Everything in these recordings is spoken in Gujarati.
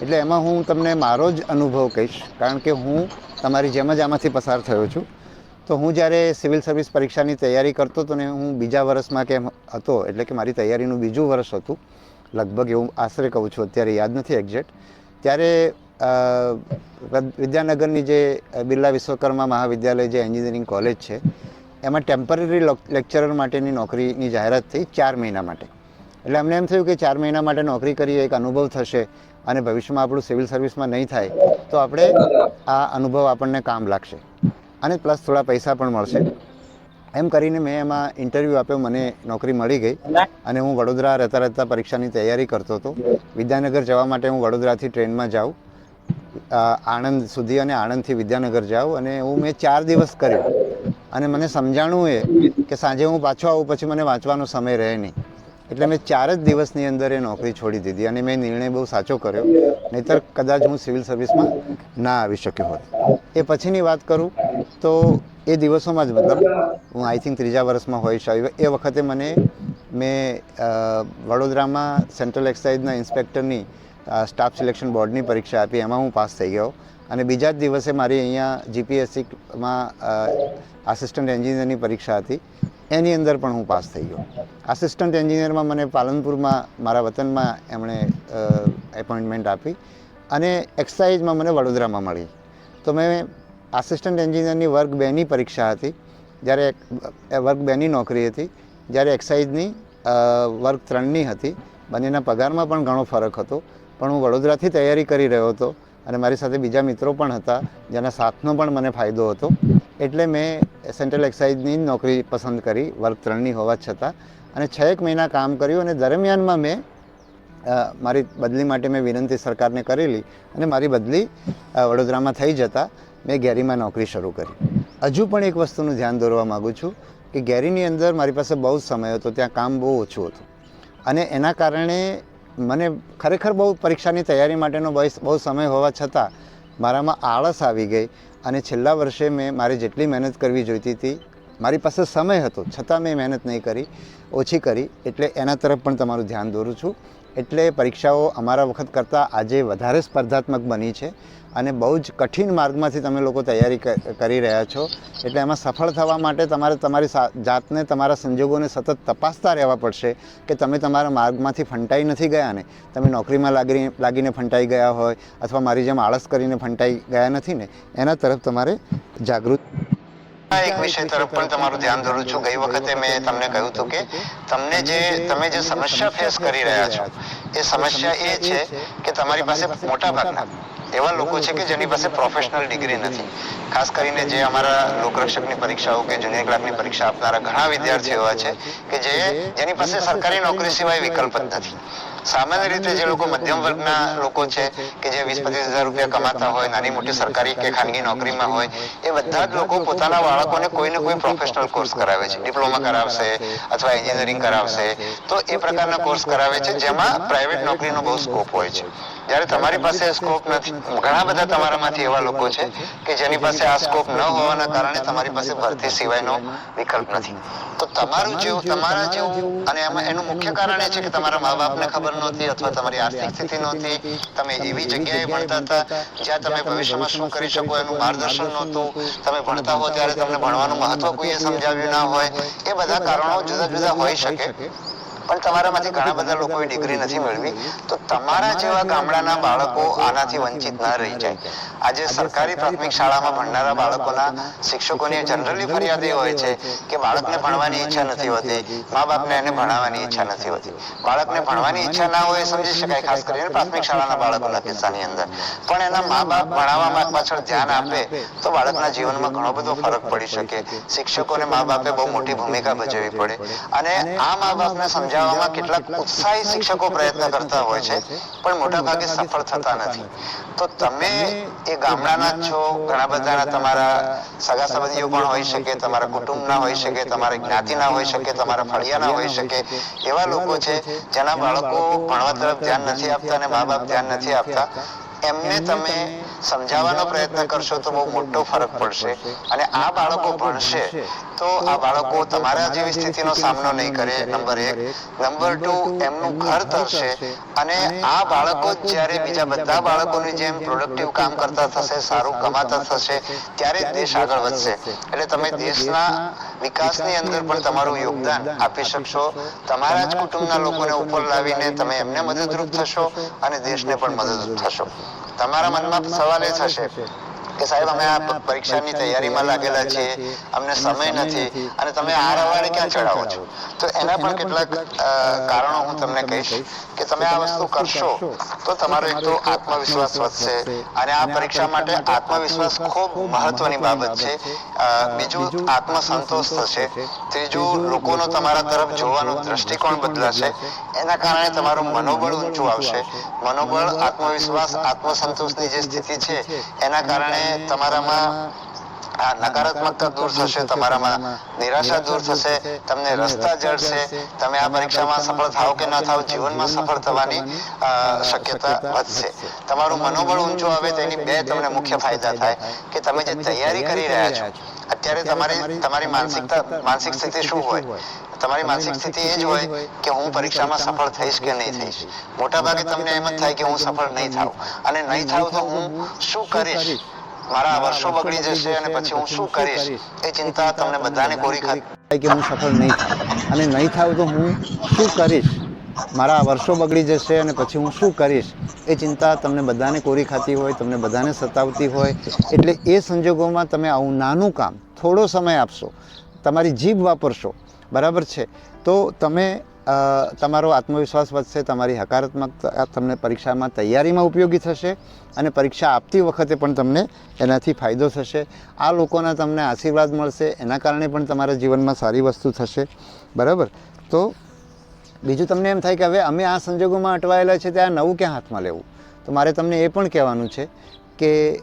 એટલે એમાં હું તમને મારો જ અનુભવ કહીશ, કારણ કે હું તમારી જેમ જ આમાંથી પસાર થયો છું. તો હું જ્યારે સિવિલ સર્વિસ પરીક્ષાની તૈયારી કરતો હતો ને હું બીજા વર્ષમાં કેમ હતો, એટલે કે મારી તૈયારીનું બીજું વર્ષ હતું લગભગ, એવું આશરે કહું છું, અત્યારે યાદ નથી એક્ઝેક્ટ. ત્યારે વિદ્યાનગરની જે બિરલા વિશ્વકર્મા મહાવિદ્યાલય જે એન્જિનિયરિંગ કોલેજ છે એમાં ટેમ્પરરી લેક્ચરર માટેની નોકરીની જાહેરાત થઈ 4 મહિના માટે. એટલે અમને એમ થયું કે 4 મહિના માટે નોકરી કરીએ, એક અનુભવ થશે અને ભવિષ્યમાં આપણું સિવિલ સર્વિસમાં નહીં થાય તો આપણે આ અનુભવ આપણને કામ લાગશે અને પ્લસ થોડા પૈસા પણ મળશે. એમ કરીને મેં એમાં ઇન્ટરવ્યૂ આપ્યો, મને નોકરી મળી ગઈ અને હું વડોદરા રહેતા રહેતા પરીક્ષાની તૈયારી કરતો હતો. વિદ્યાનગર જવા માટે હું વડોદરાથી ટ્રેનમાં જાઉં આણંદ સુધી અને આણંદથી વિદ્યાનગર જાઉં, અને હું મેં 4 દિવસ કર્યું. અને મને સમજાણું એ કે સાંજે હું પાછો આવું પછી મને વાંચવાનો સમય રહે નહીં, એટલે મેં 4 જ દિવસની અંદર એ નોકરી છોડી દીધી અને મેં નિર્ણય બહુ સાચો કર્યો, નહીંતર કદાચ હું સિવિલ સર્વિસમાં ના આવી શક્યો હોત. એ પછીની વાત કરું તો એ દિવસોમાં જ, મતલબ હું આઈ થિંક 3જા વર્ષમાં હોઈશ, એ વખતે મેં વડોદરામાં સેન્ટ્રલ એક્સાઇઝના ઇન્સ્પેક્ટરની સ્ટાફ સિલેક્શન બોર્ડની પરીક્ષા આપી, એમાં હું પાસ થઈ ગયો. અને બીજા જ દિવસે મારી અહીંયા જીપીએસસીમાં આસિસ્ટન્ટ એન્જિનિયરની પરીક્ષા હતી, એની અંદર પણ હું પાસ થઈ ગયો. આસિસ્ટન્ટ એન્જિનિયરમાં મને પાલનપુરમાં મારા વતનમાં એમણે એપોઇન્ટમેન્ટ આપી અને એક્સાઇઝમાં મને વડોદરામાં મળી. તો મેં આસિસ્ટન્ટ એન્જિનિયરની વર્ગ 2ની પરીક્ષા હતી, જ્યારે વર્ગ 2ની નોકરી હતી, જ્યારે એક્સાઇઝની વર્ગ 3ની હતી. બંનેના પગારમાં પણ ઘણો ફરક હતો, પણ હું વડોદરાથી તૈયારી કરી રહ્યો હતો અને મારી સાથે બીજા મિત્રો પણ હતા જેના સાથનો પણ મને ફાયદો હતો. એટલે મેં સેન્ટ્રલ એક્સાઇઝની નોકરી પસંદ કરી વર્ગ 3ની હોવા છતાં, અને 6 મહિના કામ કર્યું. અને દરમિયાનમાં મેં મારી બદલી માટે મેં વિનંતી સરકારને કરેલી અને મારી બદલી વડોદરામાં થઈ જતાં મેં ગેરીમાં નોકરી શરૂ કરી. હજુ પણ એક વસ્તુનું ધ્યાન દોરવા માગું છું કે ગેરીની અંદર મારી પાસે બહુ જ સમય હતો, ત્યાં કામ બહુ ઓછું હતું અને એના કારણે મને ખરેખર બહુ પરીક્ષાની તૈયારી માટેનો બહુ સમય હોવા છતાં મારામાં આળસ આવી ગઈ અને છેલ્લા વર્ષે મેં મારે જેટલી મહેનત કરવી જોઈતી હતી, મારી પાસે સમય હતો છતાં મેં મહેનત નહીં કરી, ઓછી કરી. એટલે એના તરફ પણ તમારું ધ્યાન દોરું છું. એટલે પરીક્ષાઓ અમારા વખત કરતાં આજે વધારે સ્પર્ધાત્મક બની છે અને બહુ જ કઠિન માર્ગમાંથી તમે લોકો તૈયારી કરી રહ્યા છો. એટલે એમાં સફળ થવા માટે તમારે તમારી જાતને, તમારા સંજોગોને સતત તપાસતા રહેવા પડશે કે તમે તમારા માર્ગમાંથી ફંટાઈ નથી ગયા ને, તમે નોકરીમાં લાગીને ફંટાઈ ગયા હોય અથવા મારી જેમ આળસ કરીને ફંટાઈ ગયા નથી ને, એના તરફ તમારે જાગૃત. એક વિષય તરફ પણ તમારું ધ્યાન દોરું છું. ગઈ વખતે મેં તમને કહ્યું હતું કે તમે જે સમસ્યા ફેસ કરી રહ્યા છો એ સમસ્યા એ છે કે તમારી પાસે મોટા ભાગના એવા લોકો છે કે જેની પાસે પ્રોફેશનલ ડિગ્રી નથી. ખાસ કરીને જે અમારા લોકરક્ષકની પરીક્ષાઓ કે જુનિયર ક્લાર્કની પરીક્ષા આપનારા ઘણા વિદ્યાર્થીઓ એવા છે કે જેની પાસે સરકારી નોકરી સિવાય વિકલ્પ જ નથી. સામાન્ય રીતે જે લોકો મધ્યમ વર્ગના લોકો છે કે જે 20-25 હજાર રૂપિયા કમાતા હોય, નાની મોટી સરકારી કે ખાનગી નોકરીમાં હોય, એ બધા જ લોકો પોતાના બાળકોને કોઈને કોઈ પ્રોફેશનલ કોર્સ કરાવે છે. ડિપ્લોમા કરાવશે અથવા એન્જિનિયરિંગ કરાવશે, તો એ પ્રકારના કોર્સ કરાવે છે જેમાં પ્રાઇવેટ નોકરીનો બહુ સ્કોપ હોય છે. જ્યારે તમારી પાસે સ્કોપ નથી, ઘણા બધા તમારામાંથી એવા લોકો છે કે જેની પાસે આ સ્કોપ ન હોવાના કારણે તમારી પાસે ભરતી સિવાયનો વિકલ્પ નથી. તો તમારા જેવું, અને એમાં એનું મુખ્ય કારણ એ છે કે તમારા મા બાપને ખબર નહોતી અથવા તમારી આર્થિક સ્થિતિ નહોતી, તમે એવી જગ્યાએ ભણતા હતા જ્યાં તમે ભવિષ્યમાં શું કરી શકો એનું માર્ગદર્શન નહોતું, તમે ભણતા હો ત્યારે તમને ભણવાનું મહત્વ કોઈએ સમજાવ્યું ના હોય. એ બધા કારણો જુદા જુદા હોઈ શકે, પણ તમારામાંથી ઘણા બધા લોકોએ ડિગ્રી નથી મેળવી. તો તમારા જેવા ગામડાના બાળકો આનાથી વંચિત ના રહી જાય. આજે સરકારી પ્રાથમિક શાળામાં ભણનારા બાળકોના શિક્ષકોની જનરલી ફરિયાદ એ હોય છે કે બાળકને ભણવાની ઈચ્છા નથી હોતી, મા બાપને એને ભણાવવાની ઈચ્છા નથી હોતી. બાળકને ભણવાની ઈચ્છા ના હોય એ સમજી શકાય, ખાસ કરીને પ્રાથમિક શાળાના બાળકોના કિસ્સાની અંદર. પણ એના મા બાપ ભણાવવા પાછળ ધ્યાન આપે તો બાળકના જીવનમાં ઘણો બધો ફરક પડી શકે. શિક્ષકોને મા બાપે બહુ મોટી ભૂમિકા ભજવવી પડે અને આ મા બાપને સમજાવવામાં કેટલાક ઉત્સાહી શિક્ષકો પ્રયત્ન કરતા હોય છે, પણ મોટા ભાગે સફળ થતા નથી. તો તમે એ ગામડાના જ છો, ઘણા બધાના તમારા સગા સંબંધીઓ પણ હોઈ શકે, તમારા કુટુંબના હોઈ શકે, તમારા જ્ઞાતિના હોઈ શકે, તમારા ફળિયાના હોઈ શકે. એવા લોકો છે જેના બાળકો ભણવા તરફ ધ્યાન નથી આપતા અને મા બાપ ધ્યાન નથી આપતા. એમને તમે સમજાવવાનો પ્રયત્ન કરશો તો બહુ મોટો ફરક પડશે. અને આ બાળકો ભણશે તો આ બાળકો તમારા જેવી સ્થિતિનો સામનો નહીં કરે, નંબર 1. નંબર 2, એમનું ઘર તરશે. અને આ બાળકો જ્યારે બીજા બધા બાળકોની જેમ પ્રોડક્ટિવ કામ કરતા થશે, સારું કમાતા થશે, ત્યારે જ દેશ આગળ વધશે. એટલે તમે દેશના વિકાસની અંદર પણ તમારું યોગદાન આપી શકશો. તમારા જ કુટુંબના લોકોને ઉપર લાવીને તમે એમને મદદરૂપ થશો અને દેશને પણ મદદરૂપ થશો. તમારા મનમાં સવાલ એ થશે કે સાહેબ અમે આ પરીક્ષાની તૈયારીમાં લાગેલા છીએ, અમને સમય નથી, અને તમે આ રવાડે ક્યાં ચડાવો છો? તો એના પણ કેટલાક કારણો હું તમને કહીશ કે તમે આ વસ્તુ કરશો તો તમારો એક તો આત્મવિશ્વાસ વધશે, અને આ પરીક્ષા માટે આત્મવિશ્વાસ ખૂબ મહત્વની બાબત છે. બીજું, આત્મસંતોષ થશે. ત્રીજું, લોકોનો તમારા તરફ જોવાનો દ્રષ્ટિકોણ બદલાશે. એના કારણે તમારું મનોબળ ઊંચું આવશે. મનોબળ, આત્મવિશ્વાસ, આત્મસંતોષની જે સ્થિતિ છે એના કારણે તમારામાં આ નકારાત્મકતા દૂર થશે, તમારામાં નિરાશા દૂર થશે, તમને રસ્તા જડશે. તમે આ પરીક્ષામાં સફળ થાવ કે ન થાવ, જીવનમાં સફળ થવાની શક્યતા વધશે. તમારું મનોબળ ઊંચું આવે તેની બે તમને મુખ્ય ફાયદા થાય કે તમે જે તૈયારી કરી રહ્યા છો અત્યારે તમારી માનસિક સ્થિતિ શું હોય? તમારી માનસિક સ્થિતિ એ જ હોય કે હું પરીક્ષામાં સફળ થઈશ કે નહીં થઈશ. મોટાભાગે તમને એમ જ થાય કે હું સફળ નહીં થાવ, અને નહીં થાવ તો હું શું કરીશ, મારા વર્ષો બગડી જશે અને પછી હું શું કરીશ, એ ચિંતા તમને બધાને કોરી ખાતી કે હું સફળ નહીં થાવ, અને નહીં થાવ તો હું શું કરીશ, મારા વર્ષો બગડી જશે અને પછી હું શું કરીશ, એ ચિંતા તમને બધાને કોરી ખાતી હોય, તમને બધાને સતાવતી હોય. એટલે એ સંજોગોમાં તમે આવું નાનું કામ થોડો સમય આપશો, તમારી જીભ વાપરશો, બરાબર છે, તો તમે તમારો આત્મવિશ્વાસ વધશે, તમારી હકારાત્મકતા તમને પરીક્ષામાં તૈયારીમાં ઉપયોગી થશે, અને પરીક્ષા આપતી વખતે પણ તમને એનાથી ફાયદો થશે. આ લોકોના તમને આશીર્વાદ મળશે, એના કારણે પણ તમારા જીવનમાં સારી વસ્તુ થશે, બરાબર. તો બીજું તમને એમ થાય કે હવે અમે આ સંજોગોમાં અટવાયેલા છે, ત્યાં નવું ક્યાં હાથમાં લેવું? તો મારે તમને એ પણ કહેવાનું છે કે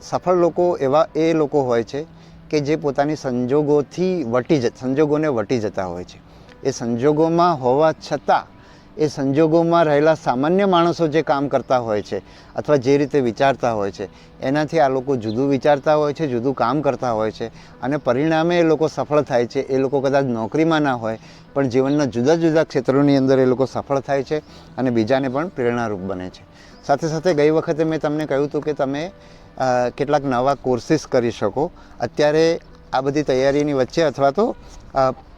સફળ લોકો એ લોકો હોય છે કે જે પોતાની સંજોગોને વટી જતા હોય છે. એ સંજોગોમાં હોવા છતાં એ સંજોગોમાં રહેલા સામાન્ય માણસો જે કામ કરતા હોય છે અથવા જે રીતે વિચારતા હોય છે એનાથી આ લોકો જુદું વિચારતા હોય છે, જુદું કામ કરતા હોય છે, અને પરિણામે એ લોકો સફળ થાય છે. એ લોકો કદાચ નોકરીમાં ના હોય પણ જીવનના જુદા જુદા ક્ષેત્રોની અંદર એ લોકો સફળ થાય છે અને બીજાને પણ પ્રેરણારૂપ બને છે. સાથે સાથે ગઈ વખતે મેં તમને કહ્યું હતું કે તમે કેટલાક નવા કોર્સીસ કરી શકો અત્યારે આ બધી તૈયારીની વચ્ચે, અથવા તો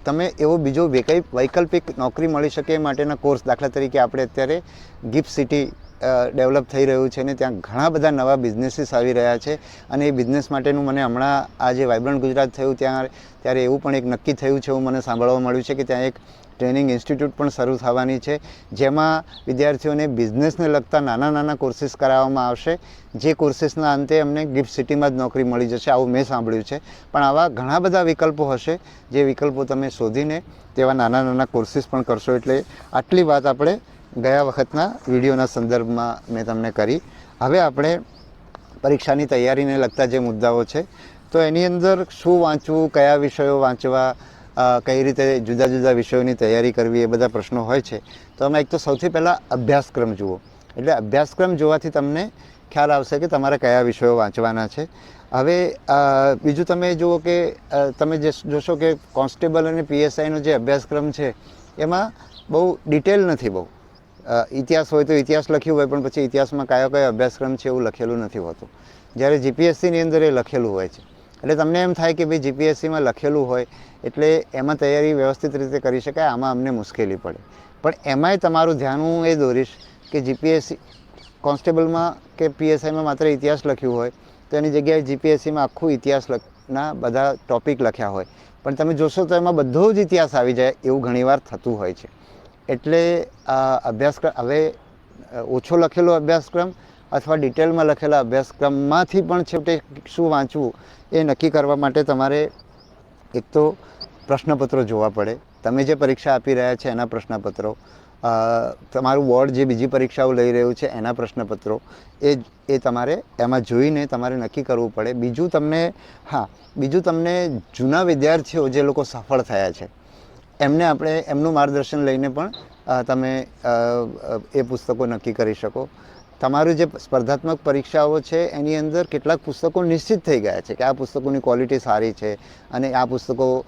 તમે એવો બીજો વૈકલ્પિક નોકરી મળી શકે એ માટેના કોર્સ. દાખલા તરીકે આપણે અત્યારે ગિફ્ટ સિટી ડેવલપ થઈ રહ્યું છે અને ત્યાં ઘણા બધા નવા બિઝનેસીસ આવી રહ્યા છે, અને એ બિઝનેસ માટેનું મને હમણાં આ જે વાઇબ્રન્ટ ગુજરાત થયું ત્યારે એવું પણ એક નક્કી થયું છે, એવું મને સાંભળવા મળ્યું છે કે ત્યાં એક ટ્રેનિંગ ઇન્સ્ટિટ્યૂટ પણ શરૂ થવાની છે, જેમાં વિદ્યાર્થીઓને બિઝનેસને લગતા નાના નાના કોર્સીસ કરાવવામાં આવશે, જે કોર્સીસના અંતે અમને ગિફ્ટ સિટીમાં જ નોકરી મળી જશે, આવું મેં સાંભળ્યું છે. પણ આવા ઘણા બધા વિકલ્પો હશે, જે વિકલ્પો તમે શોધીને તેવા નાના નાના કોર્સીસ પણ કરશો. એટલે આટલી વાત આપણે ગયા વખતના વિડીયોના સંદર્ભમાં મેં તમને કરી. હવે આપણે પરીક્ષાની તૈયારીને લગતા જે મુદ્દાઓ છે તો એની અંદર શું વાંચવું, કયા વિષયો વાંચવા, કઈ રીતે જુદા જુદા વિષયોની તૈયારી કરવી, એ બધા પ્રશ્નો હોય છે. તો અમે એક તો સૌથી પહેલાં અભ્યાસક્રમ જુઓ. એટલે અભ્યાસક્રમ જોવાથી તમને ખ્યાલ આવશે કે તમારે કયા વિષયો વાંચવાના છે. હવે બીજું તમે જુઓ કે તમે જોશો કે કોન્સ્ટેબલ અને PSIનો જે અભ્યાસક્રમ છે એમાં બહુ ડિટેલ નથી. બહુ ઇતિહાસ હોય તો ઇતિહાસ લખ્યું હોય, પણ પછી ઇતિહાસમાં કયો અભ્યાસક્રમ છે એવું લખેલું નથી હોતું, જ્યારે GPSCની અંદર એ લખેલું હોય છે. એટલે તમને એમ થાય કે ભાઈ GPSCમાં લખેલું હોય એટલે એમાં તૈયારી વ્યવસ્થિત રીતે કરી શકાય, આમાં અમને મુશ્કેલી પડે. પણ એમાંય તમારું ધ્યાન હું એ દોરીશ કે GPSC કોન્સ્ટેબલમાં કે PSIમાં માત્ર ઇતિહાસ લખ્યું હોય તો એની જગ્યાએ GPSCમાં આખું ઇતિહાસના બધા ટોપિક લખ્યા હોય, પણ તમે જોશો તો એમાં બધો જ ઇતિહાસ આવી જાય એવું ઘણીવાર થતું હોય છે. એટલે અભ્યાસક્રમ હવે ઓછો લખેલો અભ્યાસક્રમ અથવા ડિટેલમાં લખેલા અભ્યાસક્રમમાંથી પણ છેવટે શું વાંચવું એ નક્કી કરવા માટે તમારે એક તો પ્રશ્નપત્રો જોવા પડે. તમે જે પરીક્ષા આપી રહ્યા છે એના પ્રશ્નપત્રો, તમારું બોર્ડ જે બીજી પરીક્ષાઓ લઈ રહ્યું છે એના પ્રશ્નપત્રો, એ તમારે એમાં જોઈને તમારે નક્કી કરવું પડે. બીજું તમને જૂના વિદ્યાર્થીઓ જે લોકો સફળ થયા છે એમનું માર્ગદર્શન લઈને પણ તમે એ પુસ્તકો નક્કી કરી શકો. તમારું જે સ્પર્ધાત્મક પરીક્ષાઓ છે એની અંદર કેટલાક પુસ્તકો નિશ્ચિત થઈ ગયા છે કે આ પુસ્તકોની ક્વોલિટી સારી છે અને આ પુસ્તકો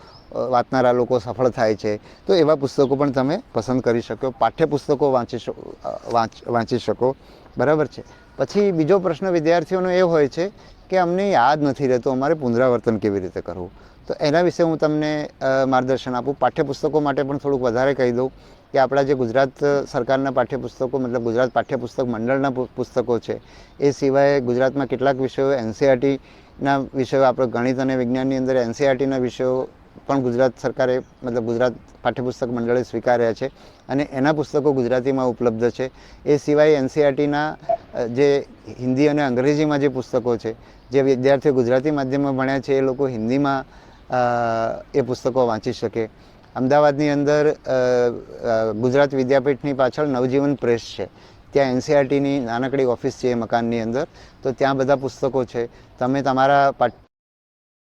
વાંચનારા લોકો સફળ થાય છે, તો એવા પુસ્તકો પણ તમે પસંદ કરી શકો, પાઠ્યપુસ્તકો વાંચી શકો. બરાબર છે. પછી બીજો પ્રશ્ન વિદ્યાર્થીઓનો એ હોય છે કે અમને યાદ નથી રહેતું, અમારે પુનરાવર્તન કેવી રીતે કરવું. તો એના વિશે હું તમને માર્ગદર્શન આપું. પાઠ્યપુસ્તકો માટે પણ થોડુંક વધારે કહી દઉં કે આપણા જે ગુજરાત સરકારના પાઠ્યપુસ્તકો મતલબ ગુજરાત પાઠ્યપુસ્તક મંડળના પુસ્તકો છે, એ સિવાય ગુજરાતમાં કેટલાક વિષયો એનસીઈઆરટીના વિષયો, આપણે ગણિત અને વિજ્ઞાનની અંદર એનસીઈઆરટીના વિષયો પણ ગુજરાત સરકારે મતલબ ગુજરાત પાઠ્યપુસ્તક મંડળે સ્વીકાર્યા છે અને એના પુસ્તકો ગુજરાતીમાં ઉપલબ્ધ છે. એ સિવાય એનસીઈઆરટીના જે હિન્દી અને અંગ્રેજીમાં જે પુસ્તકો છે, જે વિદ્યાર્થીઓ ગુજરાતી માધ્યમમાં ભણ્યા છે એ લોકો હિન્દીમાં એ પુસ્તકો વાંચી શકે. અમદાવાદની અંદર ગુજરાત વિદ્યાપીઠની પાછળ નવજીવન પ્રેસ છે, ત્યાં એનસીઈઆરટીની નાનકડી ઓફિસ છે એ મકાનની અંદર, તો ત્યાં બધા પુસ્તકો છે. તમે તમારા